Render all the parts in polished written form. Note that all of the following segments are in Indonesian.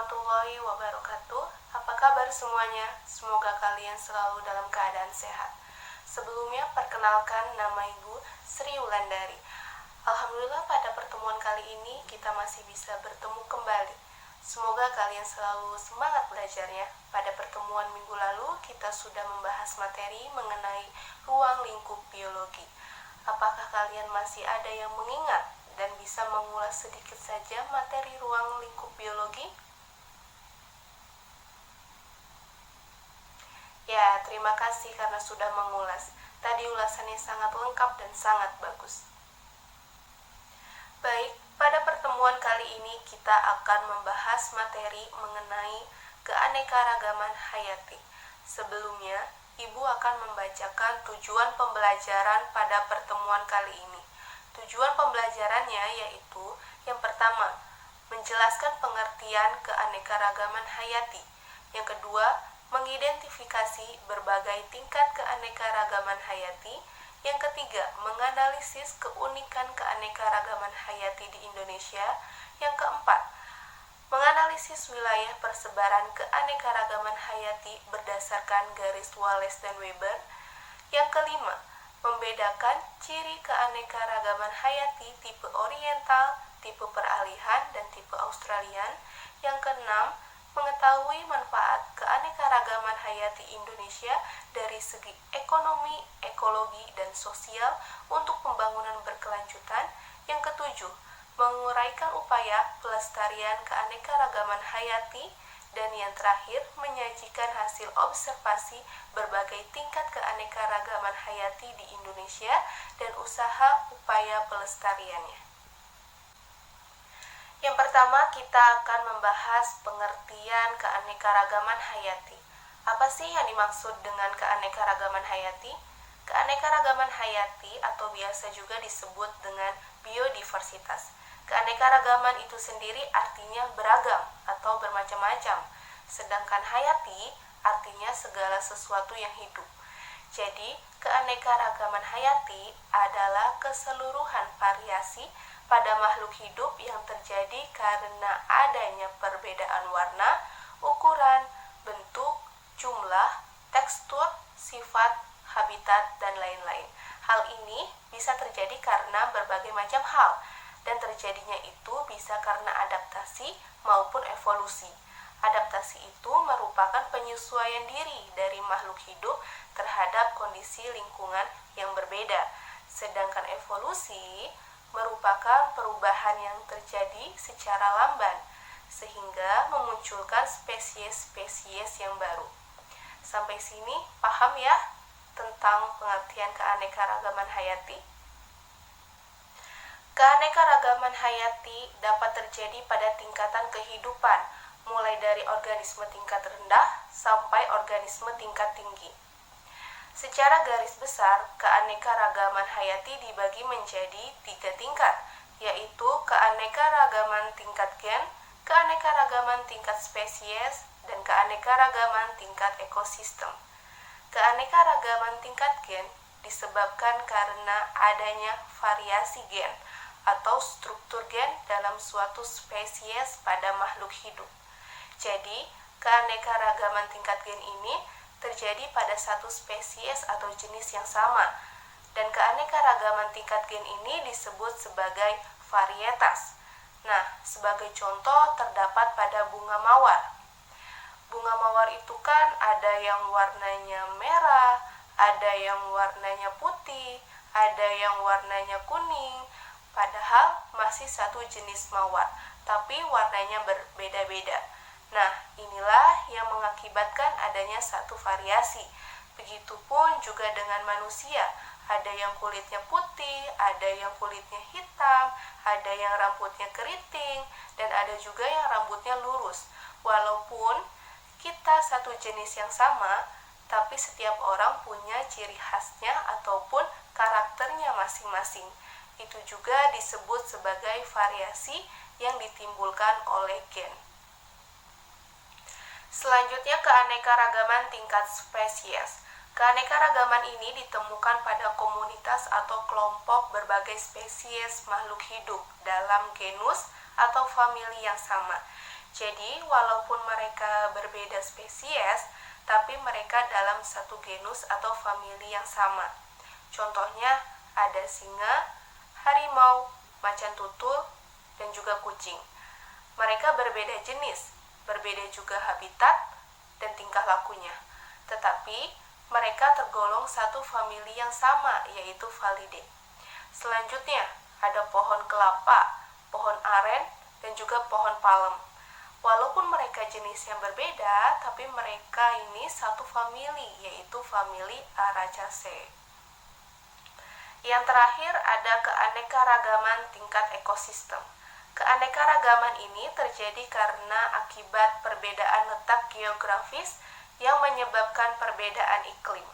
warahmatullahi wabarakatuh. Apa kabar semuanya? Semoga kalian selalu dalam keadaan sehat. Sebelumnya, perkenalkan nama Ibu Sri Wulandari. Alhamdulillah pada pertemuan kali ini kita masih bisa bertemu kembali. Semoga kalian selalu semangat belajarnya. Pada pertemuan minggu lalu kita sudah membahas materi mengenai ruang lingkup biologi. Apakah kalian masih ada yang mengingat dan bisa mengulas sedikit saja materi ruang lingkup biologi? Ya, terima kasih karena sudah mengulas. Tadi ulasannya sangat lengkap dan sangat bagus. Baik, pada pertemuan kali ini kita akan membahas materi mengenai keanekaragaman hayati. Sebelumnya, Ibu akan membacakan tujuan pembelajaran pada pertemuan kali ini. Tujuan pembelajarannya yaitu yang pertama, menjelaskan pengertian keanekaragaman hayati. Yang kedua, mengidentifikasi berbagai tingkat keanekaragaman hayati. Yang ketiga, menganalisis keunikan keanekaragaman hayati di Indonesia. Yang keempat, menganalisis wilayah persebaran keanekaragaman hayati berdasarkan garis Wallace dan Weber. Yang kelima, membedakan ciri keanekaragaman hayati tipe oriental, tipe peralihan, dan tipe Australian. Yang keenam, mengetahui manfaat keanekaragaman hayati Indonesia dari segi ekonomi, ekologi, dan sosial untuk pembangunan berkelanjutan. Yang ketujuh, menguraikan upaya pelestarian keanekaragaman hayati. Dan yang terakhir, menyajikan hasil observasi berbagai tingkat keanekaragaman hayati di Indonesia dan usaha upaya pelestariannya. Yang pertama, kita akan membahas pengertian keanekaragaman hayati. Apa sih yang dimaksud dengan keanekaragaman hayati? Keanekaragaman hayati atau biasa juga disebut dengan biodiversitas. Keanekaragaman itu sendiri artinya beragam atau bermacam-macam, sedangkan hayati artinya segala sesuatu yang hidup. Jadi, keanekaragaman hayati adalah keseluruhan variasi pada makhluk hidup yang terjadi karena adanya perbedaan warna, ukuran, bentuk, jumlah, tekstur, sifat, habitat, dan lain-lain. Hal ini bisa terjadi karena berbagai macam hal, dan terjadinya itu bisa karena adaptasi maupun evolusi. Adaptasi itu merupakan penyesuaian diri dari makhluk hidup terhadap kondisi lingkungan yang berbeda. Sedangkan evolusi merupakan perubahan yang terjadi secara lamban, sehingga memunculkan spesies-spesies yang baru. Sampai sini paham ya tentang pengertian keanekaragaman hayati? Keanekaragaman hayati dapat terjadi pada tingkatan kehidupan, mulai dari organisme tingkat rendah sampai organisme tingkat tinggi. Secara garis besar, keanekaragaman hayati dibagi menjadi 3 tingkat, yaitu keanekaragaman tingkat gen, keanekaragaman tingkat spesies, dan keanekaragaman tingkat ekosistem. Keanekaragaman tingkat gen disebabkan karena adanya variasi gen atau struktur gen dalam suatu spesies pada makhluk hidup. Jadi, keanekaragaman tingkat gen ini terjadi pada satu spesies atau jenis yang sama, dan keanekaragaman tingkat gen ini disebut sebagai varietas. Nah, sebagai contoh terdapat pada bunga mawar. Bunga mawar itu kan ada yang warnanya merah, ada yang warnanya putih, ada yang warnanya kuning, padahal masih satu jenis mawar, tapi warnanya berbeda-beda. Nah, inilah yang mengakibatkan adanya satu variasi. Begitupun juga dengan manusia. Ada yang kulitnya putih, ada yang kulitnya hitam, ada yang rambutnya keriting, dan ada juga yang rambutnya lurus. Walaupun kita satu jenis yang sama, tapi setiap orang punya ciri khasnya ataupun karakternya masing-masing. Itu juga disebut sebagai variasi yang ditimbulkan oleh gen. Selanjutnya, keanekaragaman tingkat spesies. Keanekaragaman ini ditemukan pada komunitas atau kelompok berbagai spesies makhluk hidup dalam genus atau famili yang sama. Jadi, walaupun mereka berbeda spesies, tapi mereka dalam satu genus atau famili yang sama. Contohnya, ada singa, harimau, macan tutul, dan juga kucing. Mereka berbeda jenis, berbeda juga habitat dan tingkah lakunya. Tetapi, mereka tergolong satu famili yang sama, yaitu Falidae. Selanjutnya, ada pohon kelapa, pohon aren, dan juga pohon palem. Walaupun mereka jenis yang berbeda, tapi mereka ini satu famili, yaitu famili Araceae. Yang terakhir ada keanekaragaman tingkat ekosistem. Keanekaragaman ini terjadi karena akibat perbedaan letak geografis yang menyebabkan perbedaan iklim.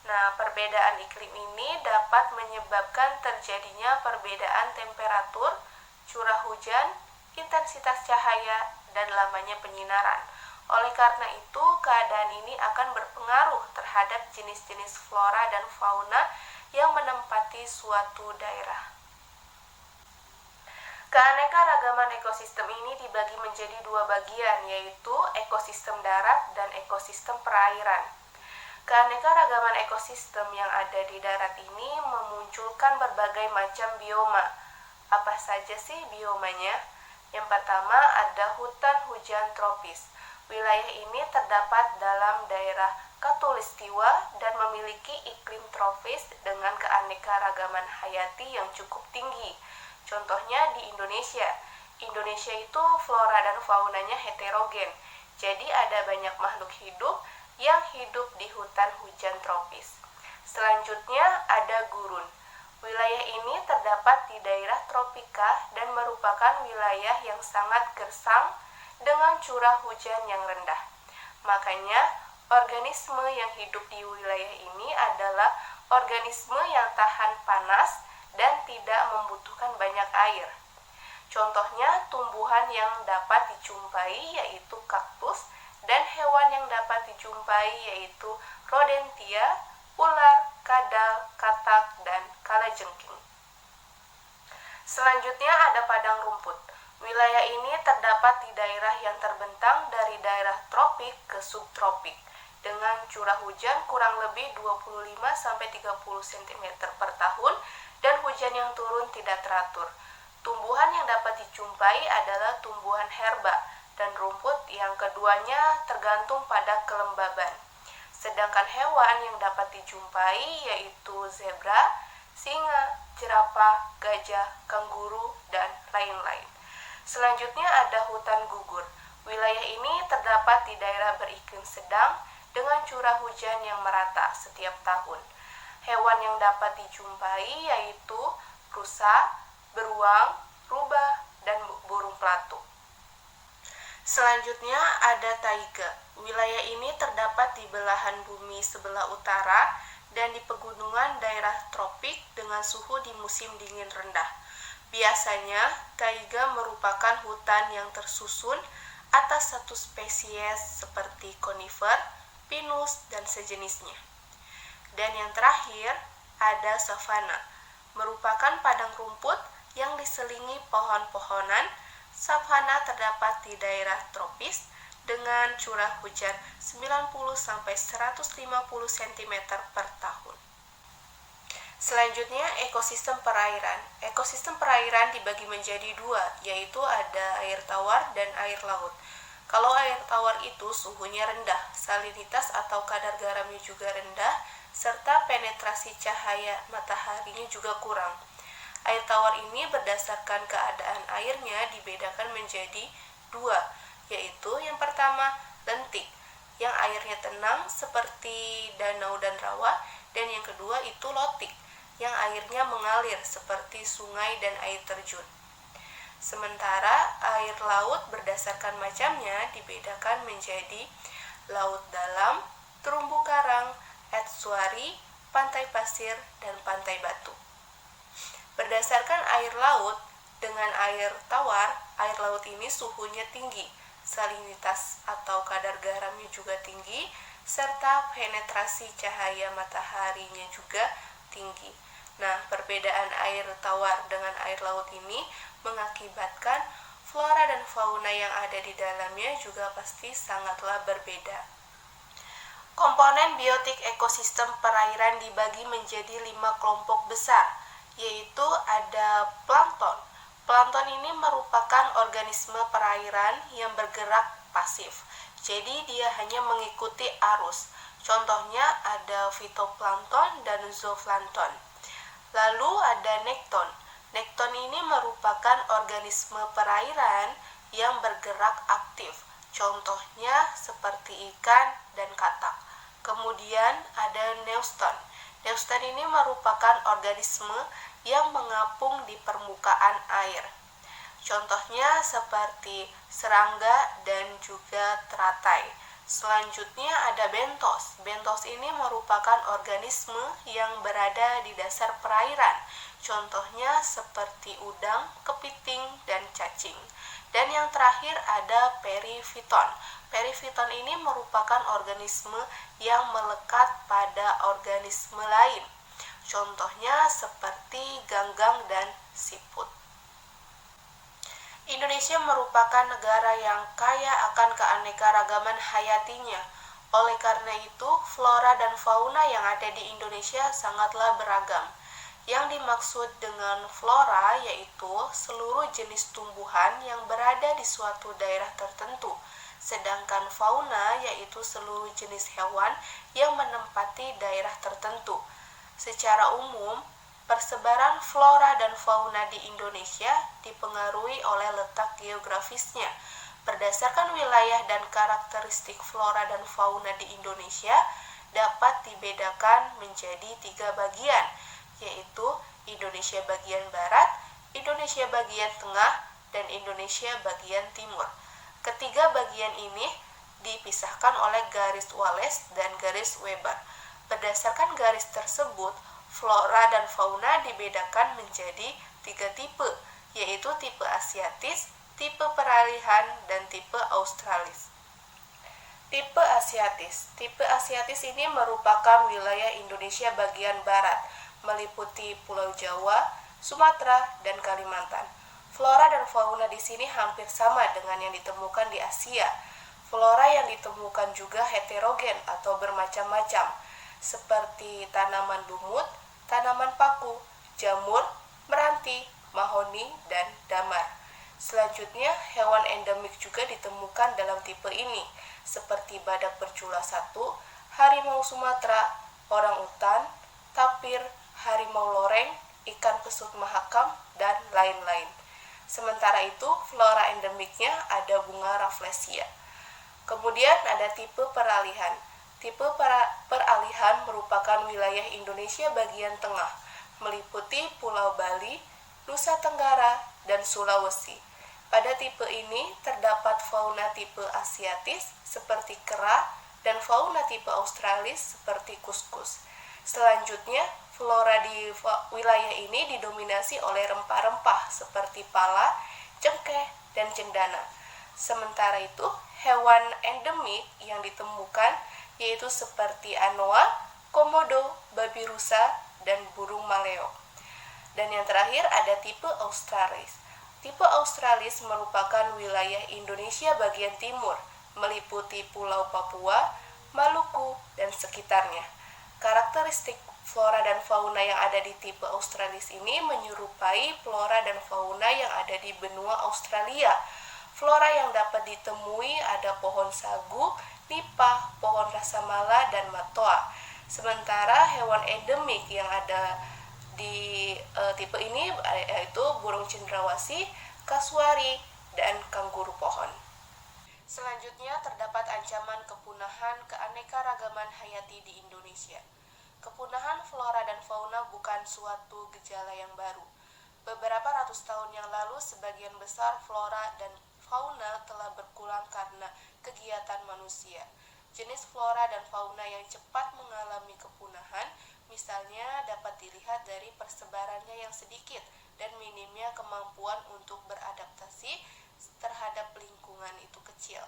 Nah, perbedaan iklim ini dapat menyebabkan terjadinya perbedaan temperatur, curah hujan, intensitas cahaya, dan lamanya penyinaran. Oleh karena itu, keadaan ini akan berpengaruh terhadap jenis-jenis flora dan fauna yang menempati suatu daerah. Keanekaragaman ekosistem ini dibagi menjadi dua bagian, yaitu ekosistem darat dan ekosistem perairan. Keanekaragaman ekosistem yang ada di darat ini memunculkan berbagai macam bioma. Apa saja sih biomanya? Yang pertama ada hutan hujan tropis. Wilayah ini terdapat dalam daerah Khatulistiwa dan memiliki iklim tropis dengan keanekaragaman hayati yang cukup tinggi. Contohnya di Indonesia. Indonesia itu flora dan faunanya heterogen. Jadi ada banyak makhluk hidup yang hidup di hutan hujan tropis. Selanjutnya ada gurun. Wilayah ini terdapat di daerah tropika dan merupakan wilayah yang sangat gersang dengan curah hujan yang rendah. Makanya, organisme yang hidup di wilayah ini adalah organisme yang tahan panas dan tidak membutuhkan banyak air. Contohnya, tumbuhan yang dapat dijumpai yaitu kaktus dan hewan yang dapat dijumpai yaitu rodentia, ular, kadal, katak, dan kalajengking. Selanjutnya ada padang rumput. Wilayah ini terdapat di daerah yang terbentang dari daerah tropik ke subtropik dengan curah hujan kurang lebih 25-30 cm per tahun dan hujan yang turun tidak teratur. Tumbuhan yang dapat dijumpai adalah tumbuhan herba dan rumput yang keduanya tergantung pada kelembaban. Sedangkan hewan yang dapat dijumpai yaitu zebra, singa, jerapah, gajah, kanguru, dan lain-lain. Selanjutnya ada hutan gugur. Wilayah ini terdapat di daerah beriklim sedang dengan curah hujan yang merata setiap tahun. Hewan yang dapat dijumpai yaitu rusa, beruang, rubah, dan burung pelatuk. Selanjutnya ada taiga. Wilayah ini terdapat di belahan bumi sebelah utara dan di pegunungan daerah tropik dengan suhu di musim dingin rendah. Biasanya, taiga merupakan hutan yang tersusun atas satu spesies seperti konifer, pinus, dan sejenisnya. Dan yang terakhir, ada savana, merupakan padang rumput yang diselingi pohon-pohonan. Savana terdapat di daerah tropis dengan curah hujan 90-150 cm per tahun. Selanjutnya, ekosistem perairan. Ekosistem perairan dibagi menjadi dua, yaitu ada air tawar dan air laut. Kalau air tawar itu suhunya rendah, salinitas atau kadar garamnya juga rendah, serta penetrasi cahaya mataharinya juga kurang. Air tawar ini berdasarkan keadaan airnya dibedakan menjadi dua, yaitu yang pertama lentik, yang airnya tenang seperti danau dan rawa, dan yang kedua itu lotik, yang airnya mengalir seperti sungai dan air terjun. Sementara air laut berdasarkan macamnya dibedakan menjadi laut dalam, terumbu karang, estuari, pantai pasir, dan pantai batu. Berdasarkan air laut dengan air tawar, air laut ini suhunya tinggi, salinitas atau kadar garamnya juga tinggi, serta penetrasi cahaya mataharinya juga tinggi. Nah, perbedaan air tawar dengan air laut ini mengakibatkan flora dan fauna yang ada di dalamnya juga pasti sangatlah berbeda. Komponen biotik ekosistem perairan dibagi menjadi 5 kelompok besar, yaitu ada plankton. Plankton ini merupakan organisme perairan yang bergerak pasif, jadi dia hanya mengikuti arus. Contohnya ada fitoplankton dan zooplankton. Lalu ada nekton. Nekton ini merupakan organisme perairan yang bergerak aktif. Contohnya seperti ikan dan katak. Kemudian ada neuston. Neuston ini merupakan organisme yang mengapung di permukaan air. Contohnya seperti serangga dan juga teratai. Selanjutnya ada bentos. Bentos ini merupakan organisme yang berada di dasar perairan. Contohnya seperti udang, kepiting, dan cacing. Dan yang terakhir ada perifiton. Perifiton ini merupakan organisme yang melekat pada organisme lain. Contohnya seperti ganggang dan siput. Indonesia merupakan negara yang kaya akan keanekaragaman hayatinya. Oleh karena itu, flora dan fauna yang ada di Indonesia sangatlah beragam. Yang dimaksud dengan flora yaitu seluruh jenis tumbuhan yang berada di suatu daerah tertentu. Sedangkan fauna yaitu seluruh jenis hewan yang menempati daerah tertentu. Secara umum, persebaran flora dan fauna di Indonesia dipengaruhi oleh letak geografisnya. Berdasarkan wilayah dan karakteristik flora dan fauna di Indonesia dapat dibedakan menjadi 3 bagian, yaitu Indonesia bagian barat, Indonesia bagian tengah, dan Indonesia bagian timur. Ketiga bagian ini dipisahkan oleh garis Wallace dan garis Weber. Berdasarkan garis tersebut, flora dan fauna dibedakan menjadi 3 tipe, yaitu tipe asiatis, tipe peralihan, dan tipe australis. Tipe asiatis. Tipe asiatis ini merupakan wilayah Indonesia bagian barat, meliputi Pulau Jawa, Sumatera, dan Kalimantan. Flora dan fauna di sini hampir sama dengan yang ditemukan di Asia. Flora yang ditemukan juga heterogen atau bermacam-macam, seperti tanaman lumut, tanaman paku, jamur, meranti, mahoni, dan damar. Selanjutnya, hewan endemik juga ditemukan dalam tipe ini, seperti badak bercula 1, harimau Sumatera, orangutan, tapir, harimau loreng, ikan pesut mahakam, dan lain-lain. Sementara itu, flora endemiknya ada bunga rafflesia. Kemudian ada tipe peralihan. Tipe peralihan merupakan wilayah Indonesia bagian tengah, meliputi Pulau Bali, Nusa Tenggara, dan Sulawesi. Pada tipe ini terdapat fauna tipe asiatis seperti kera dan fauna tipe australis seperti kuskus. Selanjutnya, flora di wilayah ini didominasi oleh rempah-rempah seperti pala, cengkeh, dan cendana. Sementara itu, hewan endemik yang ditemukan yaitu seperti anoa, komodo, babi rusa, dan burung maleo. Dan yang terakhir ada tipe australis. Tipe australis merupakan wilayah Indonesia bagian timur, meliputi Pulau Papua, Maluku, dan sekitarnya. Karakteristik flora dan fauna yang ada di tipe australis ini menyerupai flora dan fauna yang ada di benua Australia. Flora yang dapat ditemui ada pohon sagu, nipah, pohon rasamala, dan matoa. Sementara hewan endemik yang ada di tipe ini yaitu burung cendrawasih, kasuari, dan kanguru pohon. Selanjutnya terdapat ancaman kepunahan keanekaragaman hayati di Indonesia. Kepunahan flora dan fauna bukan suatu gejala yang baru. Beberapa ratus tahun yang lalu sebagian besar flora dan fauna telah berkurang karena kegiatan manusia. Jenis flora dan fauna yang cepat mengalami kepunahan misalnya dapat dilihat dari persebarannya yang sedikit dan minimnya kemampuan untuk beradaptasi terhadap lingkungan itu kecil.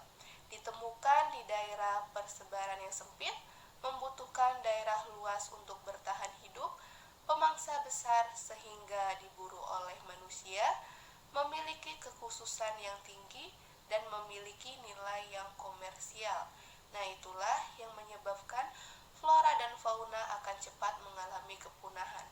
Ditemukan di daerah persebaran yang sempit, membutuhkan daerah luas untuk bertahan hidup, pemangsa besar sehingga diburu oleh manusia, memiliki kekhususan yang tinggi, dan memiliki nilai yang komersial. Nah, itulah yang menyebabkan flora dan fauna akan cepat mengalami kepunahan.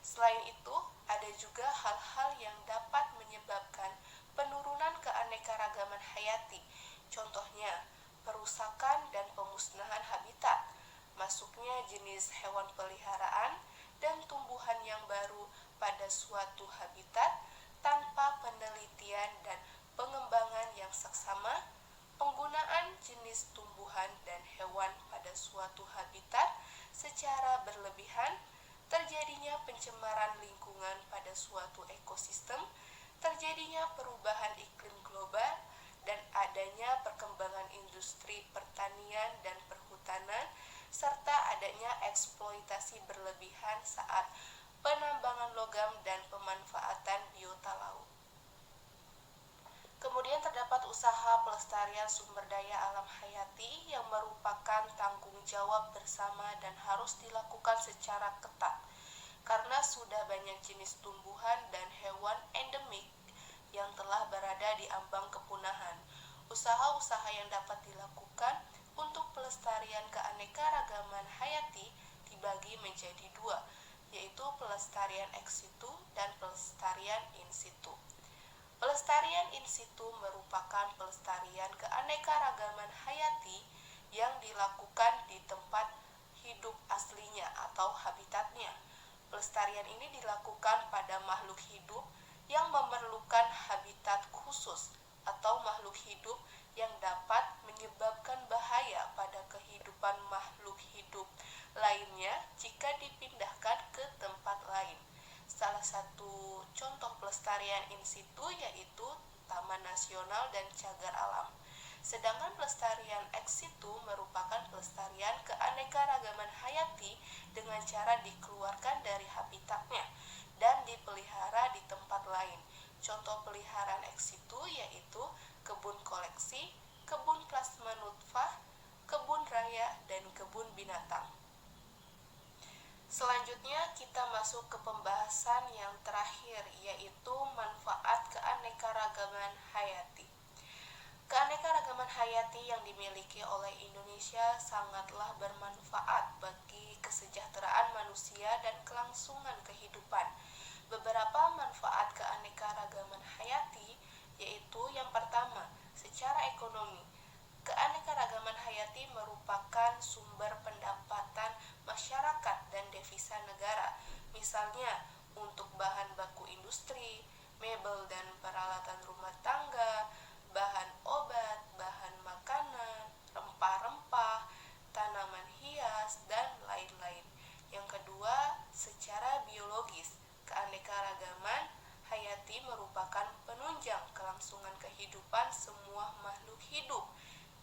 Selain itu, ada juga hal-hal yang dapat menyebabkan penurunan keanekaragaman hayati. Contohnya, perusakan dan pemusnahan habitat, masuknya jenis hewan peliharaan dan tumbuhan yang baru pada suatu habitat tanpa penelitian dan pengembangan yang seksama, penggunaan jenis tumbuhan dan hewan pada suatu habitat secara berlebihan, terjadinya pencemaran lingkungan pada suatu ekosistem, terjadinya perubahan iklim global, dan adanya perkembangan industri pertanian dan perhutanan, serta adanya eksploitasi berlebihan saat penambangan logam dan pemanfaatan biota laut. Kemudian terdapat usaha pelestarian sumber daya alam hayati yang merupakan tanggung jawab bersama dan harus dilakukan secara ketat, karena sudah banyak jenis tumbuhan dan hewan endemik yang telah berada di ambang kepunahan. Usaha-usaha yang dapat dilakukan untuk pelestarian keanekaragaman hayati dibagi menjadi dua, yaitu pelestarian ex situ dan pelestarian in situ. Pelestarian in situ merupakan pelestarian keanekaragaman hayati yang dilakukan di tempat hidup aslinya atau habitatnya. Pelestarian ini dilakukan pada makhluk hidup yang memerlukan habitat khusus atau makhluk hidup yang dapat menyebabkan bahaya pada kehidupan makhluk hidup lainnya jika dipindahkan ke tempat lain. Salah satu contoh pelestarian in situ yaitu Taman Nasional dan Cagar Alam. Sedangkan pelestarian ex situ merupakan pelestarian keanekaragaman hayati dengan cara dikeluarkan dari habitatnya dan dipelihara di tempat lain. Contoh peliharaan ex situ yaitu kebun koleksi, kebun plasma nutfah, kebun raya, dan kebun binatang. Selanjutnya kita masuk ke pembahasan yang terakhir, yaitu manfaat keanekaragaman hayati. Keanekaragaman hayati yang dimiliki oleh Indonesia sangatlah bermanfaat bagi kesejahteraan manusia dan kelangsungan kehidupan. Beberapa manfaat keanekaragaman hayati yaitu yang pertama, secara ekonomi. Keanekaragaman hayati merupakan sumber pendapatan masyarakat dan devisa negara, misalnya untuk bahan baku industri, mebel dan peralatan rumah tangga, bahan obat, bahan makanan, rempah-rempah, tanaman hias, dan lain-lain. Yang kedua, secara biologis, keanekaragaman hayati merupakan penunjang kelangsungan kehidupan semua makhluk hidup.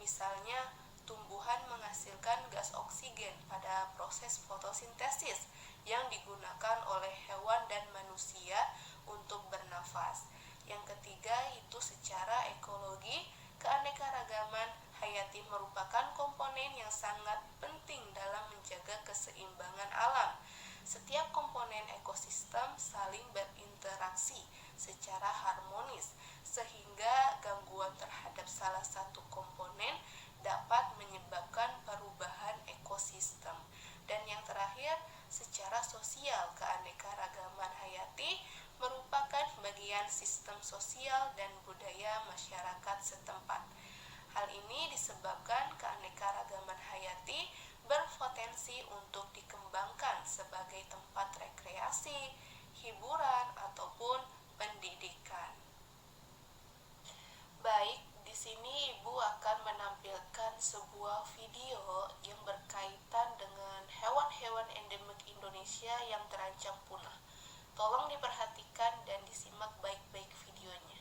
Misalnya, tumbuhan menghasilkan gas oksigen pada proses fotosintesis yang digunakan oleh hewan dan manusia untuk bernafas. Yang ketiga, itu secara ekologi, keanekaragaman hayati merupakan komponen yang sangat penting dalam menjaga keseimbangan alam. Setiap komponen ekosistem saling berinteraksi secara harmonis, sehingga gangguan terhadap salah satu komponen dapat menyebabkan perubahan ekosistem. Dan yang terakhir, secara sosial, keanekaragaman hayati merupakan bagian sistem sosial dan budaya masyarakat setempat. Hal ini disebabkan keanekaragaman hayati berpotensi untuk dikembangkan sebagai tempat rekreasi, hiburan, ataupun pendidikan. Baik, di sini Ibu akan menampilkan sebuah video yang berkaitan dengan hewan-hewan endemik Indonesia yang terancam punah. Tolong diperhatikan dan disimak baik-baik videonya.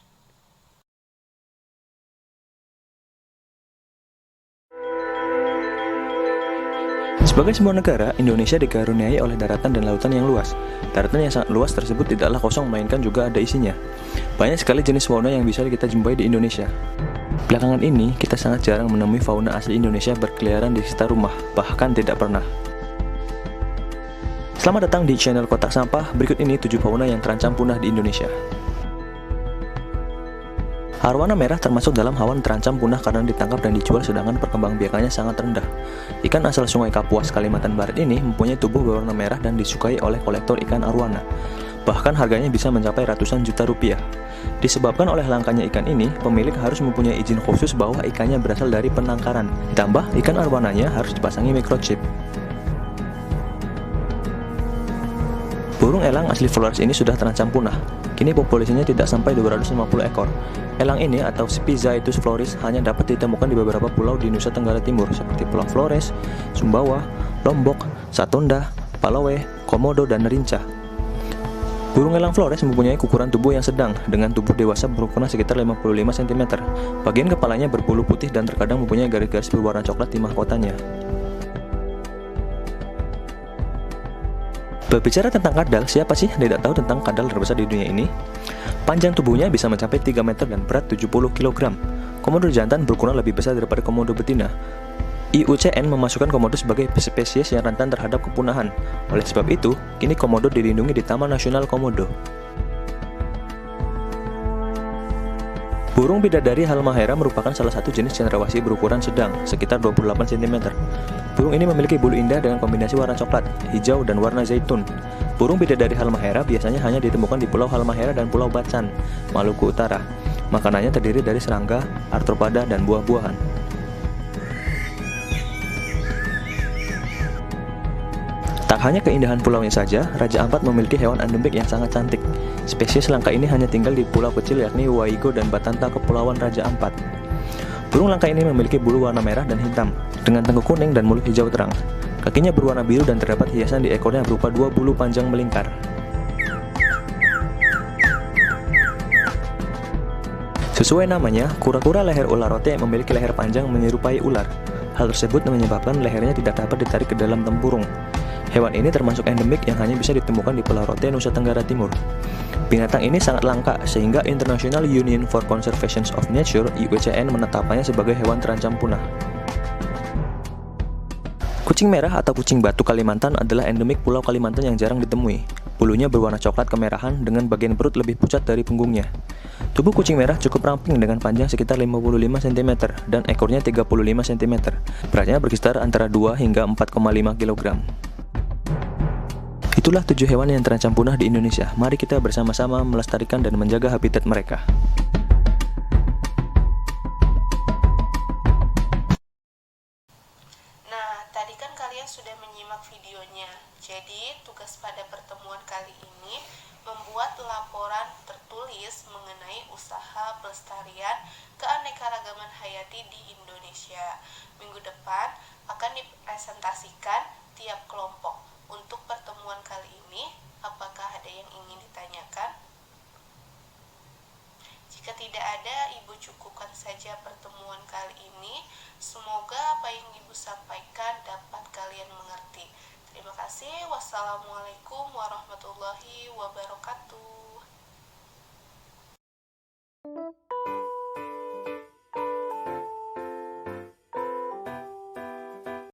Sebagai sebuah negara, Indonesia dikaruniai oleh daratan dan lautan yang luas. Daratan yang sangat luas tersebut tidaklah kosong, melainkan juga ada isinya. Banyak sekali jenis fauna yang bisa kita jumpai di Indonesia. Belakangan ini, kita sangat jarang menemui fauna asli Indonesia berkeliaran di sekitar rumah, bahkan tidak pernah. Selamat datang di channel Kotak Sampah. Berikut ini 7 fauna yang terancam punah di Indonesia. Arwana merah termasuk dalam hewan terancam punah karena ditangkap dan dijual, sedangkan perkembangbiakannya sangat rendah. Ikan asal Sungai Kapuas, Kalimantan Barat ini mempunyai tubuh berwarna merah dan disukai oleh kolektor ikan arwana. Bahkan harganya bisa mencapai ratusan juta rupiah. Disebabkan oleh langkanya ikan ini, pemilik harus mempunyai izin khusus bahwa ikannya berasal dari penangkaran. Ditambah, ikan arwananya harus dipasangi microchip. Burung elang asli Flores ini sudah terancam punah. Kini populasinya tidak sampai 250 ekor. Elang ini atau Spizaetus floris hanya dapat ditemukan di beberapa pulau di Nusa Tenggara Timur seperti Pulau Flores, Sumbawa, Lombok, Satunda, Palawe, Komodo, dan Rinca. Burung elang Flores mempunyai ukuran tubuh yang sedang dengan tubuh dewasa berukuran sekitar 55 cm. Bagian kepalanya berbulu putih dan terkadang mempunyai garis-garis berwarna coklat di mahkotanya. Berbicara tentang kadal, siapa sih yang tidak tahu tentang kadal terbesar di dunia ini? Panjang tubuhnya bisa mencapai 3 meter dan berat 70 kg. Komodo jantan berukuran lebih besar daripada komodo betina. IUCN memasukkan komodo sebagai spesies yang rentan terhadap kepunahan. Oleh sebab itu, kini komodo dilindungi di Taman Nasional Komodo. Burung bidadari halmahera merupakan salah satu jenis cendrawasih berukuran sedang, sekitar 28 cm. Burung ini memiliki bulu indah dengan kombinasi warna coklat, hijau, dan warna zaitun. Burung bidadari halmahera biasanya hanya ditemukan di Pulau Halmahera dan Pulau Batsan, Maluku Utara. Makanannya terdiri dari serangga, arthropoda, dan buah-buahan. Tak hanya keindahan pulaunya saja, Raja Ampat memiliki hewan endemik yang sangat cantik. Spesies langka ini hanya tinggal di pulau kecil yakni Waigo dan Batanta Kepulauan Raja Ampat. Burung langka ini memiliki bulu warna merah dan hitam, dengan tengkuk kuning dan mulut hijau terang. Kakinya berwarna biru dan terdapat hiasan di ekornya berupa 2 bulu panjang melingkar. Sesuai namanya, kura-kura leher ular rote memiliki leher panjang menyerupai ular. Hal tersebut menyebabkan lehernya tidak dapat ditarik ke dalam tempurung. Hewan ini termasuk endemik yang hanya bisa ditemukan di Pulau Rote, Nusa Tenggara Timur. Binatang ini sangat langka sehingga International Union for Conservation of Nature (IUCN) menetapkannya sebagai hewan terancam punah. Kucing merah atau kucing batu Kalimantan adalah endemik Pulau Kalimantan yang jarang ditemui. Bulunya berwarna coklat kemerahan dengan bagian perut lebih pucat dari punggungnya. Tubuh kucing merah cukup ramping dengan panjang sekitar 55 cm dan ekornya 35 cm. Beratnya berkisar antara 2 hingga 4,5 kg. Itulah 7 hewan yang terancam punah di Indonesia. Mari kita bersama-sama melestarikan dan menjaga habitat mereka. Nah, tadi kan kalian sudah menyimak videonya. Jadi, tugas pada pertemuan kali ini membuat laporan tertulis mengenai usaha pelestarian keanekaragaman hayati di Indonesia. Minggu depan akan dipresentasikan tiap kelompok. Untuk pertemuan kali ini, apakah ada yang ingin ditanyakan? Jika tidak ada, Ibu cukupkan saja pertemuan kali ini. Semoga apa yang Ibu sampaikan dapat kalian mengerti. Terima kasih. Wassalamualaikum warahmatullahi wabarakatuh.